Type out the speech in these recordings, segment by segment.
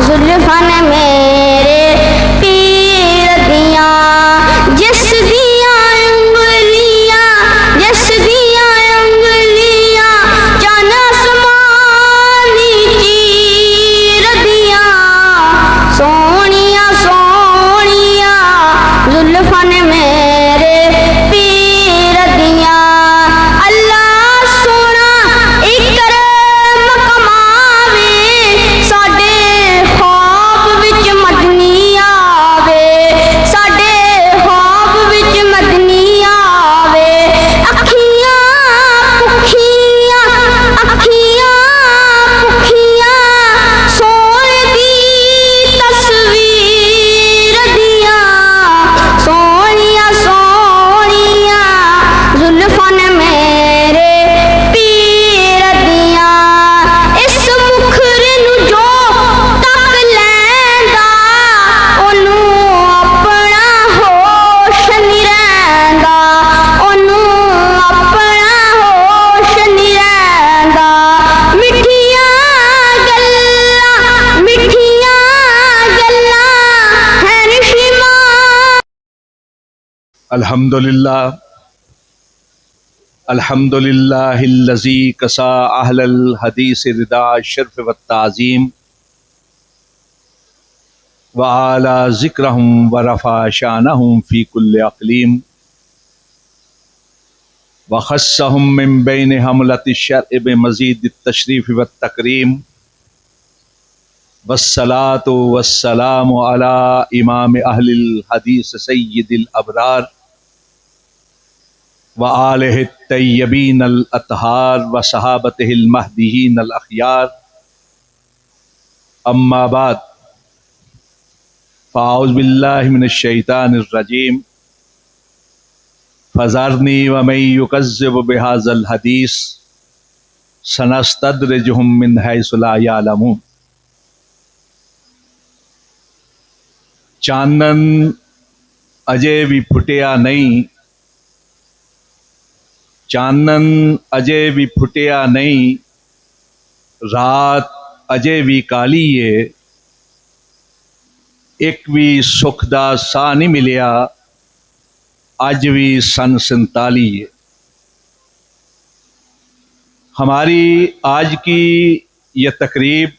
زلفن میرے پیر دیاں جس دیاں انگلیاں جس دیاں انگلیاں جان آسمانی چیر دیاں سونیاں سونیاں زلفن میرے پیر دیاں اللہ سونا اکرم کماوے ساڈے خواب وچ مدنی آوے ساڈے خواب وچ مدنی آوے اکھیاں پکھیاں سون دی تصویر دیاں سونیاں سونیاں زلفن میرے پیر دیاں اس مکھر نوں جو تک لیندا اونوں اپنا ہوش نہیں رہندا اونوں اپنا ہوش نہیں رہندا مٹھیاں گلاں ہیں نشیماں الحمدللہ الذی کسا اہل الحدیث ردا الشرف والتعظیم وعالی ذکرہم ورفع شانہم فی کل اقلیم وخصہم من بین حملۃ الشرع بمزید التشریف والتکریم والصلاة والسلام علی امام اہل الحدیث سید الابرار وآلہ الطیبین الاطہار وصحابتہ المہدیین الاخیار اما بعد فاعوذ باللہ من الشیطان الرجیم فذرنی ومن یکذب بہذا الحدیث سنستدرجہم من حیث لا یعلمون۔ چانن اجے بھی پھٹیا نہیں چانن اجے بھی پھٹیا نہیں رات اجے بھی کالی ہے ایک بھی سکھ دا سا نہیں ملیا اج بھی سن 47 ہے۔ ہماری آج کی یہ تقریب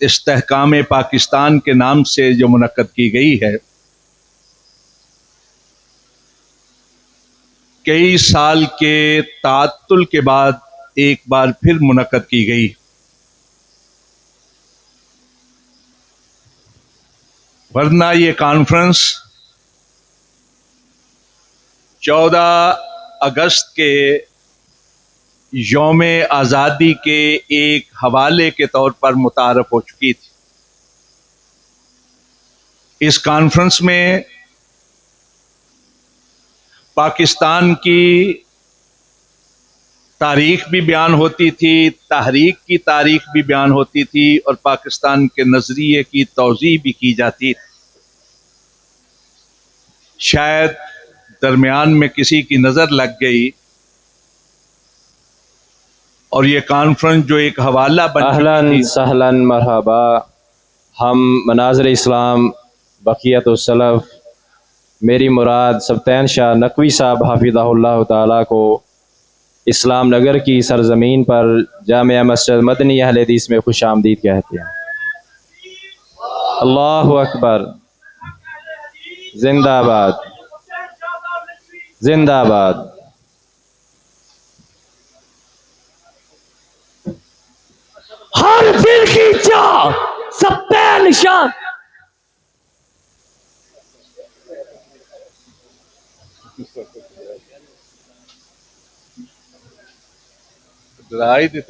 استحکام پاکستان کے نام سے جو منعقد کی گئی ہے کئی سال کے تعطل کے بعد ایک بار پھر منعقد کی گئی۔ ورنہ یہ کانفرنس 14 اگست کے یوم آزادی کے ایک حوالے کے طور پر متعارف ہو چکی تھی۔ اس کانفرنس میں پاکستان کی تاریخ بھی بیان ہوتی تھی، تحریک کی تاریخ بھی بیان ہوتی تھی اور پاکستان کے نظریے کی توضیح بھی کی جاتی تھی۔ شاید درمیان میں کسی کی نظر لگ گئی اور یہ کانفرنس جو ایک حوالہ بن اہلاً سہلاً مرحبا۔ ہم مناظر اسلام بقیت السلف میری مراد سبطین شاہ نقوی صاحب حافظہ اللہ تعالیٰ کو اسلام نگر کی سرزمین پر جامعہ مسجد مدنی اہل حدیث میں خوش آمدید کہتے ہیں۔ اللہ اکبر، زندہ باد، زندہ باد۔ ہر دل کی چاہ سب پہ نشان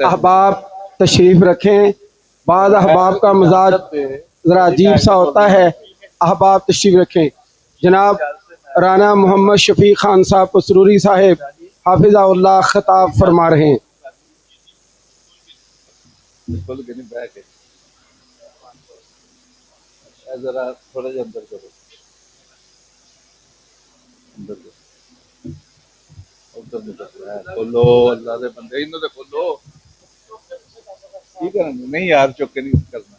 احباب تشریف رکھیں۔ بعض احباب کا مزاج ذرا عجیب سا ہوتا ہے، احباب تشریف رکھیں۔ جناب رانا محمد شفیق خان صاحب پسروری صاحب حافظہ اللہ خطاب فرما رہے ہیں۔ ذرا تھوڑا جا اندر کرو، کھولو اللہ دے بندے انہوں نے کھولو، نہیں یار چوکے نہیں کرنا۔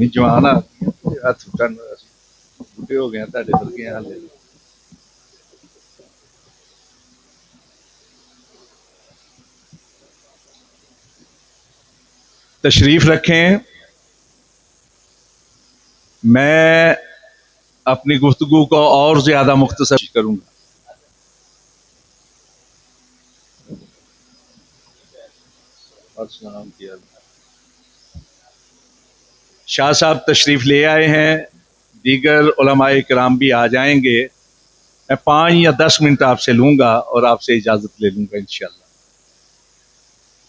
ਤੁਸੀਂ ਜਵਾਨ ਆ ਹੱਥ ਟੰਨ ਬੁੱਢੇ ਹੋ ਗਏ ਤੁਹਾਡੇ ਵਰਗੇ ਹਾਲੇ تشریف رکھیں میں اپنی گفتگو کو اور زیادہ مختصر کروں گا. شاہ صاحب تشریف لے آئے ہیں, دیگر علماء کرام بھی آ جائیں گے. میں 5 یا 10 منٹ آپ سے لوں گا اور آپ سے اجازت لے لوں گا انشاءاللہ,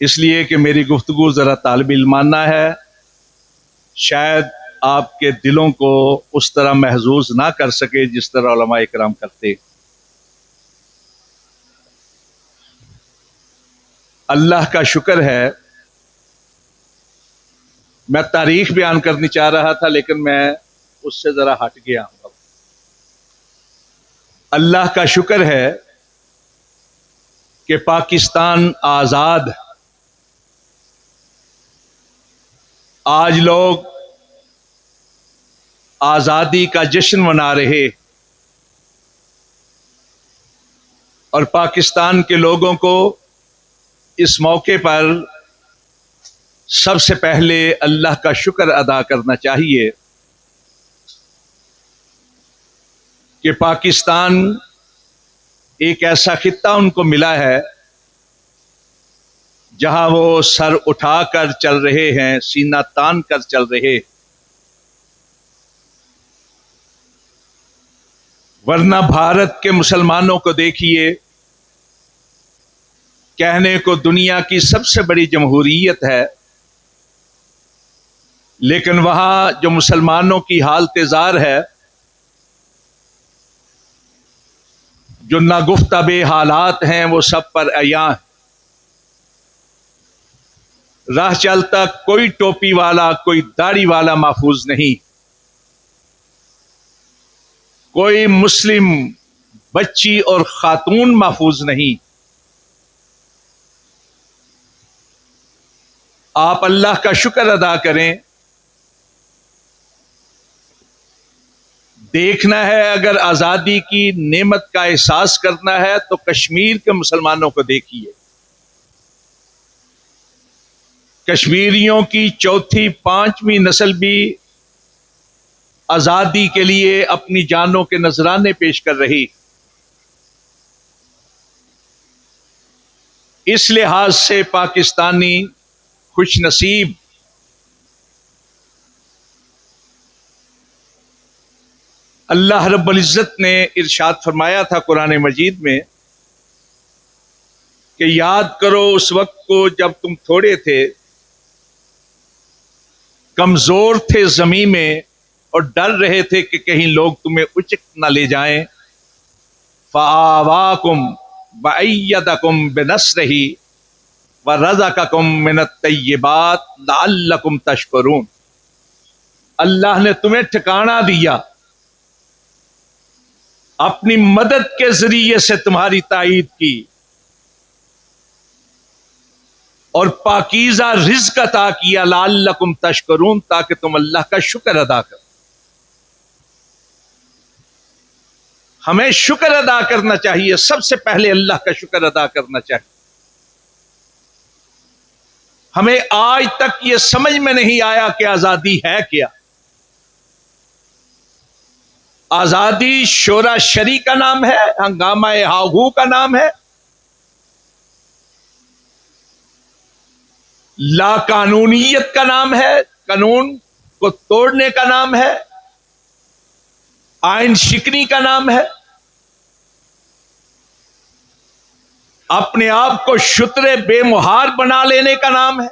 اس لیے کہ میری گفتگو ذرا طالب علمانہ ہے, شاید آپ کے دلوں کو اس طرح محظوظ نہ کر سکے جس طرح علماء کرام کرتے. اللہ کا شکر ہے, میں تاریخ بیان کرنی چاہ رہا تھا لیکن میں اس سے ذرا ہٹ گیا ہوں. اللہ کا شکر ہے کہ پاکستان آزاد. آج لوگ آزادی کا جشن منا رہے اور پاکستان کے لوگوں کو اس موقع پر سب سے پہلے اللہ کا شکر ادا کرنا چاہیے کہ پاکستان ایک ایسا خطہ ان کو ملا ہے جہاں وہ سر اٹھا کر چل رہے ہیں, سینہ تان کر چل رہے. ورنہ بھارت کے مسلمانوں کو دیکھیے, کہنے کو دنیا کی سب سے بڑی جمہوریت ہے, لیکن وہاں جو مسلمانوں کی حالت زار ہے, جو ناگفتہ بے حالات ہیں وہ سب پر عیاں ہیں. راہ چلتا کوئی ٹوپی والا, کوئی داڑھی والا محفوظ نہیں, کوئی مسلم بچی اور خاتون محفوظ نہیں. آپ اللہ کا شکر ادا کریں. دیکھنا ہے, اگر آزادی کی نعمت کا احساس کرنا ہے تو کشمیر کے مسلمانوں کو دیکھیے. کشمیریوں کی 4تھی 5ویں نسل بھی آزادی کے لیے اپنی جانوں کے نذرانے پیش کر رہی. اس لحاظ سے پاکستانی خوش نصیب. اللہ رب العزت نے ارشاد فرمایا تھا قرآن مجید میں کہ یاد کرو اس وقت کو جب تم تھوڑے تھے, کمزور تھے زمین میں اور ڈر رہے تھے کہ کہیں لوگ تمہیں اچک نہ لے جائیں. فآواکم وأیدکم بنصرہ ورزقکم من الطیبات لعلکم تشکرون. اللہ نے تمہیں ٹھکانہ دیا, اپنی مدد کے ذریعے سے تمہاری تائید کی اور پاکیزہ رزق عطا کیا, لعلکم تشکرون, تاکہ تم اللہ کا شکر ادا کرو. ہمیں شکر ادا کرنا چاہیے, سب سے پہلے اللہ کا شکر ادا کرنا چاہیے. ہمیں آج تک یہ سمجھ میں نہیں آیا کہ آزادی ہے کیا. آزادی شورا شری کا نام ہے, ہنگامہ ہاہو کا نام ہے, لا قانونیت کا نام ہے, قانون کو توڑنے کا نام ہے, آئین شکنی کا نام ہے, اپنے آپ کو شترے بے مہار بنا لینے کا نام ہے.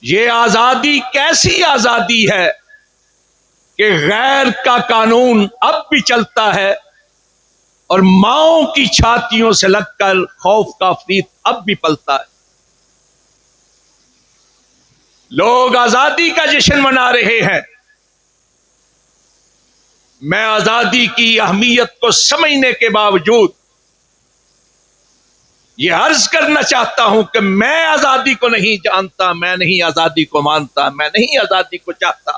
یہ آزادی کیسی آزادی ہے کہ غیر کا قانون اب بھی چلتا ہے اور ماؤں کی چھاتیوں سے لگ کر خوف کا فریت اب بھی پلتا ہے. لوگ آزادی کا جشن منا رہے ہیں. میں آزادی کی اہمیت کو سمجھنے کے باوجود یہ عرض کرنا چاہتا ہوں کہ میں آزادی کو نہیں جانتا، میں نہیں آزادی کو مانتا، میں نہیں آزادی کو چاہتا،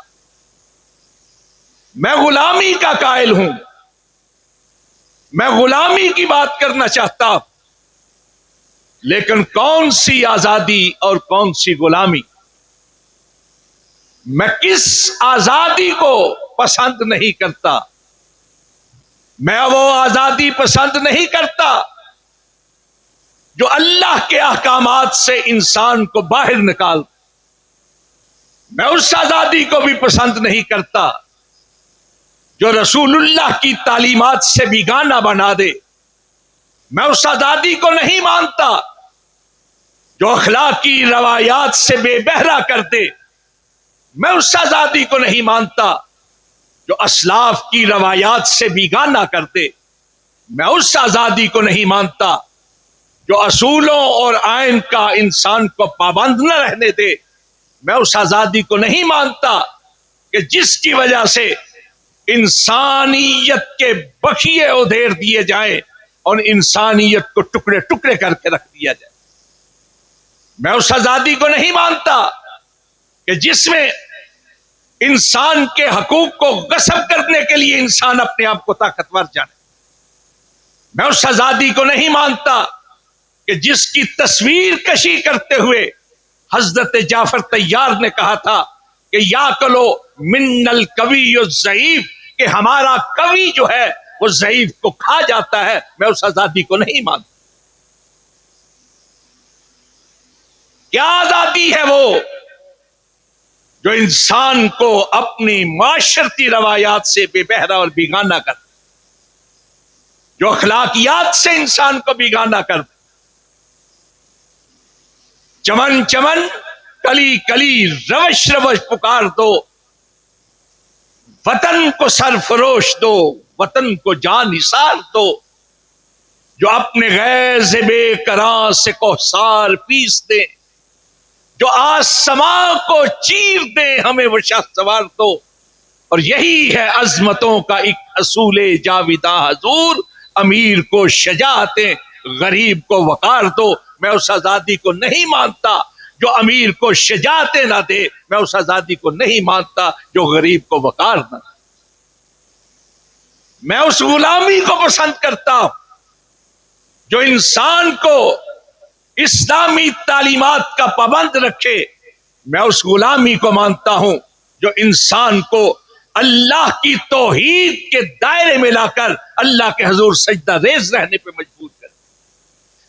میں غلامی کا قائل ہوں، میں غلامی کی بات کرنا چاہتا ہوں، لیکن کون سی آزادی اور کون سی غلامی؟ میں کس آزادی کو پسند نہیں کرتا؟ میں وہ آزادی پسند نہیں کرتا جو اللہ کے احکامات سے انسان کو باہر نکال۔ میں اس آزادی کو بھی پسند نہیں کرتا جو رسول اللہ کی تعلیمات سے بیگانہ بنا دے۔ میں اس آزادی کو نہیں مانتا جو اخلاقی روایات سے بے بہرا کر دے۔ میں اس آزادی کو نہیں مانتا جو اسلاف کی روایات سے بیگانہ کر دے۔ میں اس آزادی کو نہیں مانتا جو اصولوں اور آئین کا انسان کو پابند نہ رہنے دے۔ میں اس آزادی کو نہیں مانتا کہ جس کی وجہ سے انسانیت کے بخیے ادھیر دیے جائیں اور انسانیت کو ٹکڑے ٹکڑے کر کے رکھ دیا جائے۔ میں اس آزادی کو نہیں مانتا کہ جس میں انسان کے حقوق کو غصب کرنے کے لیے انسان اپنے آپ کو طاقتور جانے۔ میں اس آزادی کو نہیں مانتا کہ جس کی تصویر کشی کرتے ہوئے حضرت جعفر طیار نے کہا تھا کہ یا کلو من القوی الضعیف، کہ ہمارا قوی جو ہے وہ ضعیف کو کھا جاتا ہے۔ میں اس آزادی کو نہیں مانتا۔ کیا آزادی ہے وہ جو انسان کو اپنی معاشرتی روایات سے بے بہرا اور بیگانہ کر دے، جو اخلاقیات سے انسان کو بیگانہ کر دے؟ چمن چمن کلی کلی روش روش پکار دو، وطن کو سرفروش دو، وطن کو جان نثار دو، جو اپنے غیظ بے کراں سے کوثار پیس دے، جو آسماں کو چیر دے، ہمیں وہ شاہ سوار دو۔ اور یہی ہے عظمتوں کا ایک اصول جاویداں حضور، امیر کو شجاعتیں، غریب کو وقار دو۔ میں اس آزادی کو نہیں مانتا جو امیر کو شجاعتیں نہ دے، میں اس آزادی کو نہیں مانتا جو غریب کو وقار نہ دے۔ میں اس غلامی کو پسند کرتا ہوں جو انسان کو اسلامی تعلیمات کا پابند رکھے۔ میں اس غلامی کو مانتا ہوں جو انسان کو اللہ کی توحید کے دائرے میں لا کر اللہ کے حضور سجدہ ریز رہنے پہ مجبور کرے۔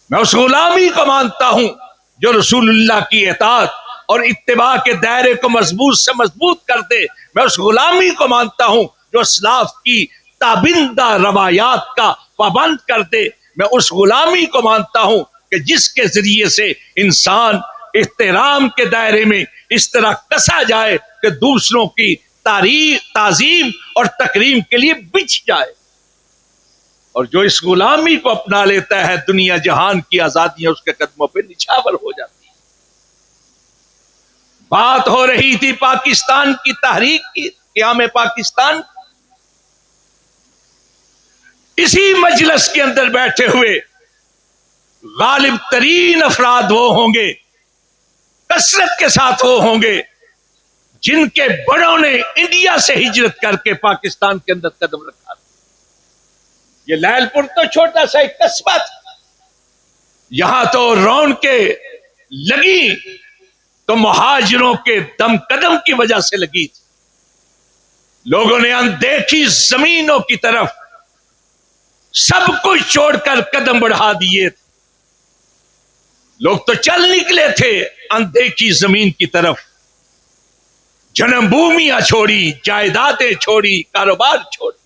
میں اس غلامی کو مانتا ہوں جو رسول اللہ کی اطاعت اور اتباع کے دائرے کو مضبوط سے مضبوط کر دے۔ میں اس غلامی کو مانتا ہوں جو اسلاف کی تابندہ روایات کا پابند کر دے۔ میں اس غلامی کو مانتا ہوں کہ جس کے ذریعے سے انسان احترام کے دائرے میں اس طرح کسا جائے کہ دوسروں کی تعظیم اور تکریم کے لیے بچھ جائے۔ اور جو اس غلامی کو اپنا لیتا ہے، دنیا جہان کی آزادیاں اس کے قدموں پہ نچھاور ہو جاتی ہیں۔ بات ہو رہی تھی پاکستان کی تحریک کی، قیام پاکستان۔ اسی مجلس کے اندر بیٹھے ہوئے غالب ترین افراد وہ ہوں گے، کثرت کے ساتھ وہ ہوں گے جن کے بڑوں نے انڈیا سے ہجرت کر کے پاکستان کے اندر قدم رکھا۔ یہ لال پور تو چھوٹا سا ایک قصبہ تھا، یہاں تو رونقیں لگی تو مہاجروں کے دم قدم کی وجہ سے لگی تھی۔ لوگوں نے اندیکھی زمینوں کی طرف سب کچھ چھوڑ کر قدم بڑھا دیے تھے۔ لوگ تو چل نکلے تھے اندیکھی زمین کی طرف، جنم بھومیاں چھوڑی، جائیدادیں چھوڑی، کاروبار چھوڑی۔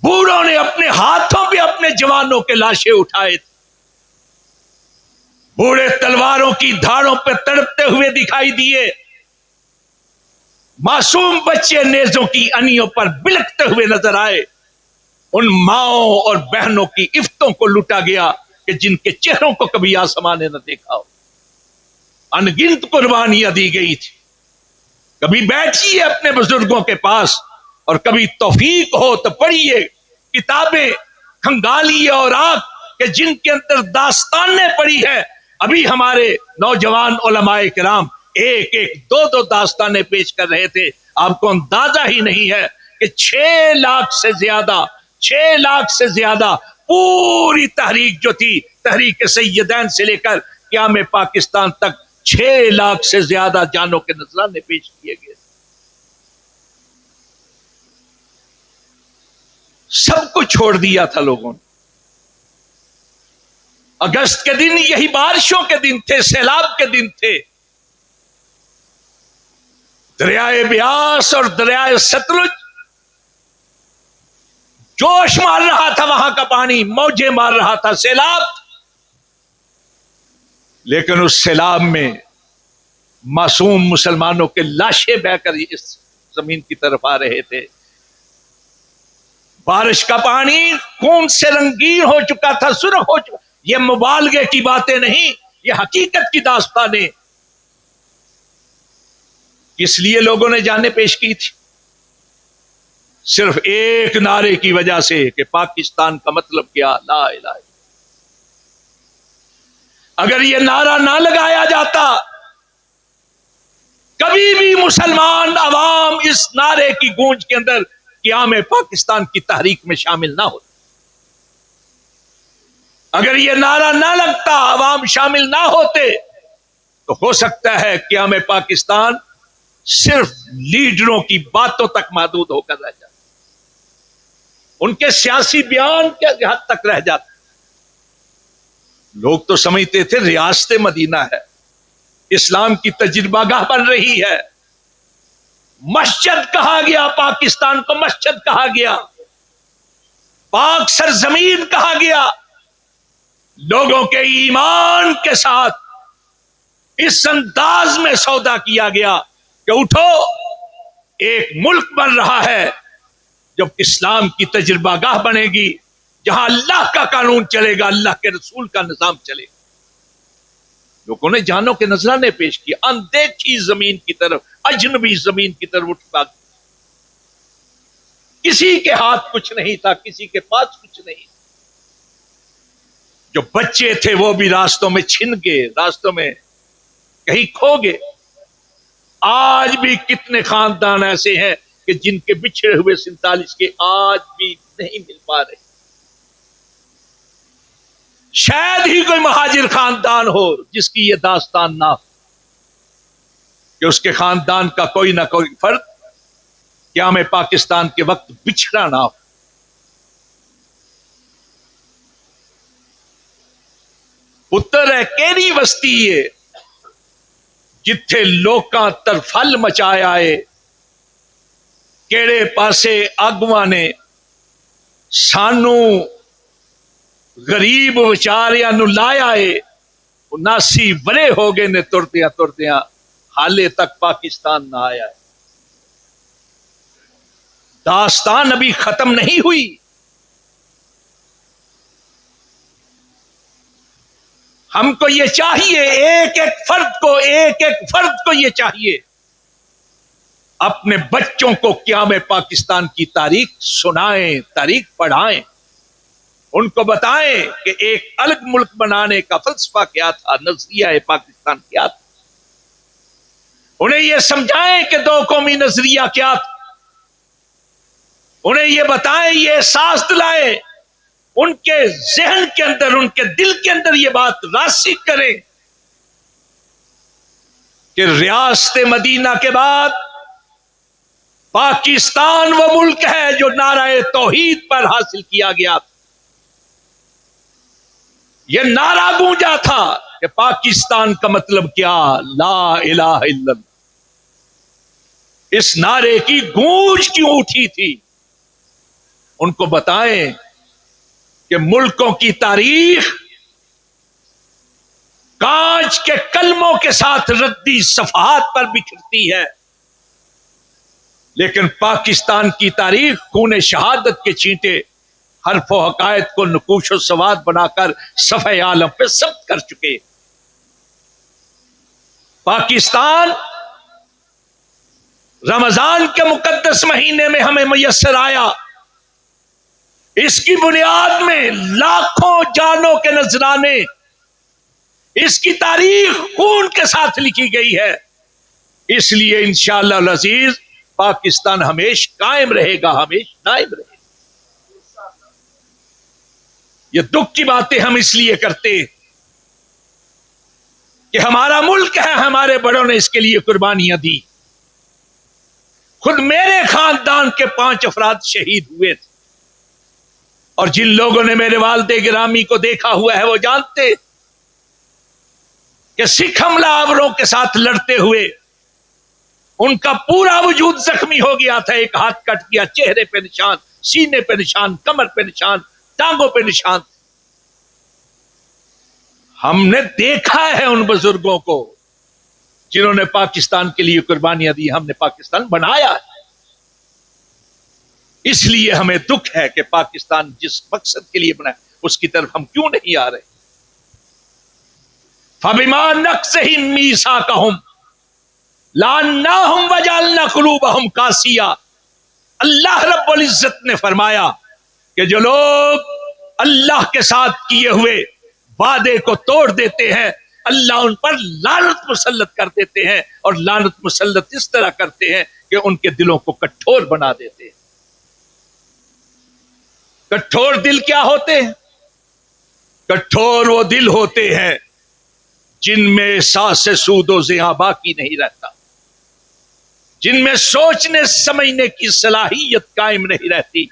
بوڑھوں نے اپنے ہاتھوں پہ اپنے جوانوں کے لاشیں اٹھائے تھے۔ بوڑھے تلواروں کی دھاڑوں پہ تڑپتے ہوئے دکھائی دیے، معصوم بچے نیزوں کی انیوں پر بلکتے ہوئے نظر آئے۔ ان ماؤں اور بہنوں کی افتوں کو لوٹا گیا کہ جن کے چہروں کو کبھی آسمان نے نہ دیکھا ہو۔ انگنت قربانیاں دی گئی تھی۔ کبھی بیٹھیے اپنے بزرگوں کے پاس اور کبھی توفیق ہو تو پڑھیے کتابیں، کھنگالیے اور آنکھ کہ جن کے اندر داستانیں پڑی ہیں. ابھی ہمارے نوجوان علماء کرام ایک ایک دو دو داستانیں پیش کر رہے تھے. آپ کو اندازہ ہی نہیں ہے کہ 6 لاکھ سے زیادہ پوری تحریک جو تھی، تحریک سیدین سے لے کر قیام پاکستان تک 6 لاکھ سے زیادہ جانوں کے نذرانے پیش کیے گئے. سب کو چھوڑ دیا تھا لوگوں نے. اگست کے دن یہی بارشوں کے دن تھے، سیلاب کے دن تھے. دریائے بیاس اور دریائے ستلج جوش مار رہا تھا، وہاں کا پانی موجیں مار رہا تھا، سیلاب. لیکن اس سیلاب میں معصوم مسلمانوں کے لاشیں بہ کر اس زمین کی طرف آ رہے تھے. بارش کا پانی خون سے رنگین ہو چکا تھا، سرخ ہو چکا. یہ مبالغے کی باتیں نہیں، یہ حقیقت کی داستانیں. اس لیے لوگوں نے جانیں پیش کی تھی صرف ایک نعرے کی وجہ سے کہ پاکستان کا مطلب کیا، لا الہ الا اللہ. اگر یہ نعرہ نہ لگایا جاتا، کبھی بھی مسلمان عوام اس نعرے کی گونج کے اندر قیام پاکستان کی تحریک میں شامل نہ ہوتا. اگر یہ نعرہ نہ لگتا، عوام شامل نہ ہوتے، تو ہو سکتا ہے قیام پاکستان صرف لیڈروں کی باتوں تک محدود ہو کر رہ جاتا، ان کے سیاسی بیان کے حد تک رہ جاتا. لوگ تو سمجھتے تھے ریاست مدینہ ہے، اسلام کی تجربہ گاہ بن رہی ہے. مسجد کہا گیا، پاکستان کو مسجد کہا گیا، پاک سرزمین کہا گیا. لوگوں کے ایمان کے ساتھ اس انداز میں سودا کیا گیا کہ اٹھو، ایک ملک بن رہا ہے جب اسلام کی تجربہ گاہ بنے گی، جہاں اللہ کا قانون چلے گا، اللہ کے رسول کا نظام چلے گا. لوگوں نے جانوں کے نذرانے پیش کیے، اندیکھی زمین کی طرف، اجنبی زمین کی طرف اٹھ پا. کسی کے ہاتھ کچھ نہیں تھا، کسی کے پاس کچھ نہیں. جو بچے تھے وہ بھی راستوں میں چھن گئے، راستوں میں کہیں کھو گئے. آج بھی کتنے خاندان ایسے ہیں کہ جن کے بچھڑے ہوئے 47 کے آج بھی نہیں مل پا رہے. شاید ہی کوئی مہاجر خاندان ہو جس کی یہ داستان نہ ہو کہ اس کے خاندان کا کوئی نہ کوئی فرد قیام پاکستان کے وقت بچھڑا نہ ہو. پتر ہے کیری وسطی ہے جتھے لوکاں ترفل مچایا ہے، کیڑے پاسے آگواں نے سانو غریب وچاریاں نو لایا ہے. 79 برے ہو گئے نے تردیاں تردیاں، حالے تک پاکستان نہ آیا ہے. داستان ابھی ختم نہیں ہوئی. ہم کو یہ چاہیے، ایک ایک فرد کو یہ چاہیے اپنے بچوں کو قیام پاکستان کی تاریخ سنائیں، تاریخ پڑھائیں، ان کو بتائیں کہ ایک الگ ملک بنانے کا فلسفہ کیا تھا، نظریہ پاکستان کیا تھا. انہیں یہ سمجھائیں کہ 2 قومی نظریہ کیا تھا. انہیں یہ بتائیں، یہ احساس دلائیں، ان کے ذہن کے اندر، ان کے دل کے اندر یہ بات راسخ کریں کہ ریاست مدینہ کے بعد پاکستان وہ ملک ہے جو نعرہ توحید پر حاصل کیا گیا تھا. یہ نعرہ گونجا تھا کہ پاکستان کا مطلب کیا، لا الہ الا اللہ. اس نعرے کی گونج کیوں اٹھی تھی؟ ان کو بتائیں کہ ملکوں کی تاریخ کانچ کے کلموں کے ساتھ ردی صفحات پر بکھرتی ہے، لیکن پاکستان کی تاریخ خون شہادت کے چینٹے حرف و حقائق کو نقوش و سواد بنا کر صفحہ عالم پہ ثبت کر چکے. پاکستان رمضان کے مقدس مہینے میں ہمیں میسر آیا. اس کی بنیاد میں لاکھوں جانوں کے نذرانے، اس کی تاریخ خون کے ساتھ لکھی گئی ہے. اس لیے انشاءاللہ العزیز پاکستان ہمیشہ قائم رہے گا، ہمیشہ دائم رہے گا. یہ دکھ کی باتیں ہم اس لیے کرتے کہ ہمارا ملک ہے، ہمارے بڑوں نے اس کے لیے قربانیاں دی. خود میرے خاندان کے 5 افراد شہید ہوئے تھے، اور جن لوگوں نے میرے والد گرامی کو دیکھا ہوا ہے وہ جانتے کہ سکھ حملہ آوروں کے ساتھ لڑتے ہوئے ان کا پورا وجود زخمی ہو گیا تھا. ایک ہاتھ کٹ گیا، چہرے پہ نشان، سینے پہ نشان، کمر پہ نشان، ٹانگوں پہ نشان. ہم نے دیکھا ہے ان بزرگوں کو جنہوں نے پاکستان کے لیے قربانیاں دی. ہم نے پاکستان بنایا ہے. اس لیے ہمیں دکھ ہے کہ پاکستان جس مقصد کے لیے بنا اس کی طرف ہم کیوں نہیں آ رہے. فَبِمَا نَقْضِهِم مِّيثَاقَهُمْ لَعَنَّاهُمْ وَجَعَلْنَا قُلُوبَهُمْ قَاسِيَةً. اللہ رب العزت نے فرمایا کہ جو لوگ اللہ کے ساتھ کیے ہوئے وعدے کو توڑ دیتے ہیں، اللہ ان پر لعنت مسلط کر دیتے ہیں، اور لعنت مسلط اس طرح کرتے ہیں کہ ان کے دلوں کو کٹھور بنا دیتے ہیں. کٹھور دل کیا ہوتے ہیں؟ کٹھور وہ دل ہوتے ہیں جن میں احساس سود و زیاں باقی نہیں رہتا، جن میں سوچنے سمجھنے کی صلاحیت قائم نہیں رہتی،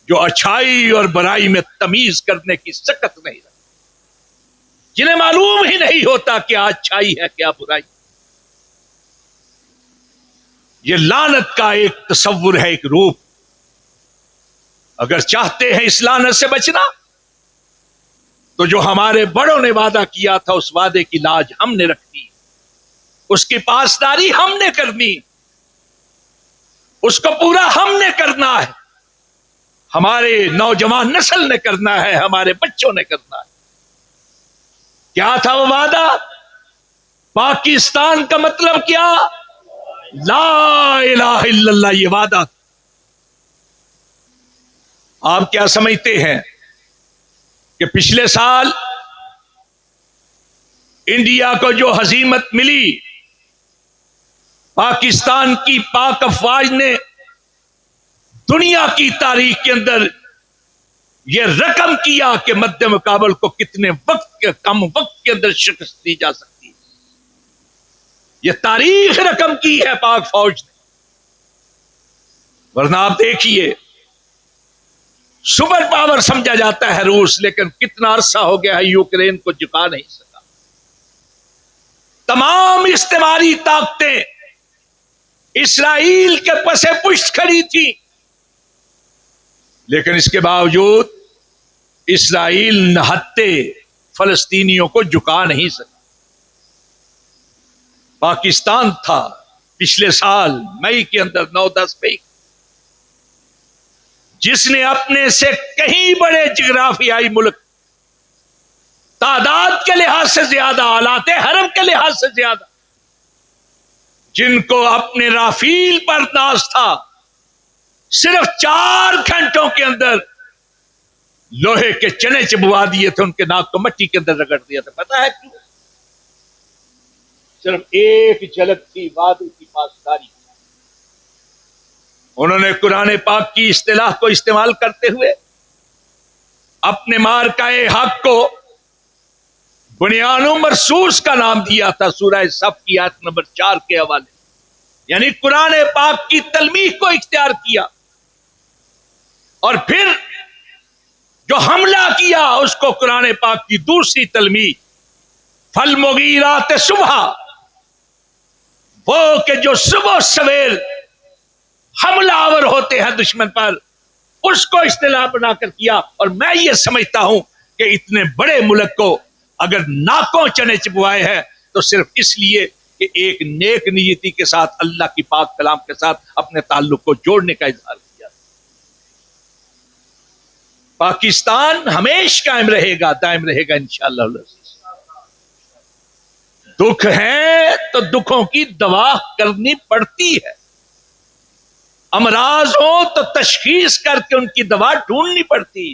جو اچھائی اور برائی میں تمیز کرنے کی سکت نہیں رہتی، جنہیں معلوم ہی نہیں ہوتا کیا اچھائی ہے کیا برائی. یہ لعنت کا ایک تصور ہے، ایک روپ. اگر چاہتے ہیں اس لعنت سے بچنا تو جو ہمارے بڑوں نے وعدہ کیا تھا اس وعدے کی لاج ہم نے رکھنی، اس کی پاسداری ہم نے کرنی، اس کو پورا ہم نے کرنا ہے، ہمارے نوجوان نسل نے کرنا ہے، ہمارے بچوں نے کرنا ہے. کیا تھا وہ وعدہ؟ پاکستان کا مطلب کیا؟ لا الہ الا اللہ. یہ وعدہ آپ کیا سمجھتے ہیں کہ پچھلے سال انڈیا کو جو ہزیمت ملی، پاکستان کی پاک افواج نے دنیا کی تاریخ کے اندر یہ رقم کیا کہ مد مقابل کو کتنے کم وقت کے اندر شکست دی جا سکتی ہے. یہ تاریخ رقم کی ہے پاک فوج نے. ورنہ آپ دیکھیے سپر پاور سمجھا جاتا ہے روس، لیکن کتنا عرصہ ہو گیا ہے یوکرین کو جھکا نہیں سکا. تمام استعماری طاقتیں اسرائیل کے پسے پشت کھڑی تھی، لیکن اس کے باوجود اسرائیل نہتے فلسطینیوں کو جھکا نہیں سکا. پاکستان تھا پچھلے سال مئی کے اندر 9-10 مئی جس نے اپنے سے کہیں بڑے جغرافیائی ملک، تعداد کے لحاظ سے زیادہ، آلات حرم کے لحاظ سے زیادہ، جن کو اپنے رافیل پر ناز تھا، صرف 4 گھنٹوں کے اندر لوہے کے چنے چبوا دیے تھے، ان کے ناک کو مٹی کے اندر رگڑ دیا تھا. پتا ہے کیوں؟ صرف ایک جھلک تھی وعدے کی پاسداری. انہوں نے قرآن پاک کی اصطلاح کو استعمال کرتے ہوئے اپنے مارکائے حق کو بنیان مرصوص کا نام دیا تھا، سورہ صف کی آیت نمبر 4 کے حوالے، یعنی قرآن پاک کی تلمیح کو اختیار کیا. اور پھر جو حملہ کیا اس کو قرآن پاک کی دوسری تلمیح فالمغیرات صبح، وہ کہ جو صبح سویر حملہ آور ہوتے ہیں دشمن پر، اس کو اصطلاح بنا کر کیا. اور میں یہ سمجھتا ہوں کہ اتنے بڑے ملک کو اگر ناکوں چنے چبوائے ہیں تو صرف اس لیے کہ ایک نیک نیتی کے ساتھ اللہ کی پاک کلام کے ساتھ اپنے تعلق کو جوڑنے کا اظہار کیا. پاکستان ہمیشہ قائم رہے گا، دائم رہے گا انشاءاللہ. دکھ ہے تو دکھوں کی دوا کرنی پڑتی ہے، امراض ہو تو تشخیص کر کے ان کی دوا ڈھونڈنی پڑتی.